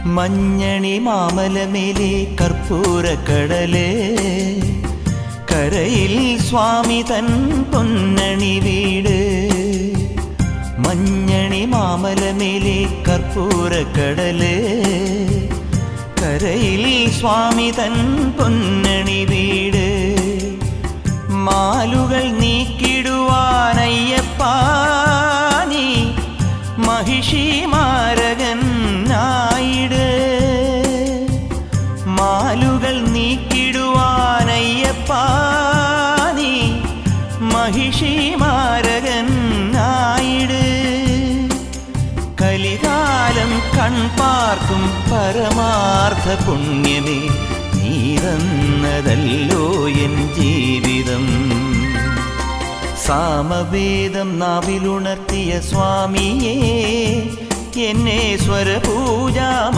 മഞ്ഞണി മാമലമേലെ കർപ്പൂരക്കടല് കരയിൽ സ്വാമി തൻ പൊന്നണി വീട്. മഞ്ഞണി മാമലമേലെ കർപ്പൂരക്കടല് കരയിൽ സ്വാമി തൻ പൊന്നണി വീട്. മാലുകൾ നീക്കിടുവാനയ്യപ്പാ നീ മഹിഷി മാരകൻ ആയിട്. മാലുകൾ നീക്കിടുവാനയ്യപ്പാ നീ മഹിഷി മാരകൻ ആയിട്. കലികാലം കൺപാർക്കും പരമാർത്ഥ പുണ്യമേ നീ തന്നതല്ലോ എൻ ജീവിതം. സാമവേദം നാവിലുണർത്തിയ സ്വാമിയേ എന്നെ സ്വരപൂജ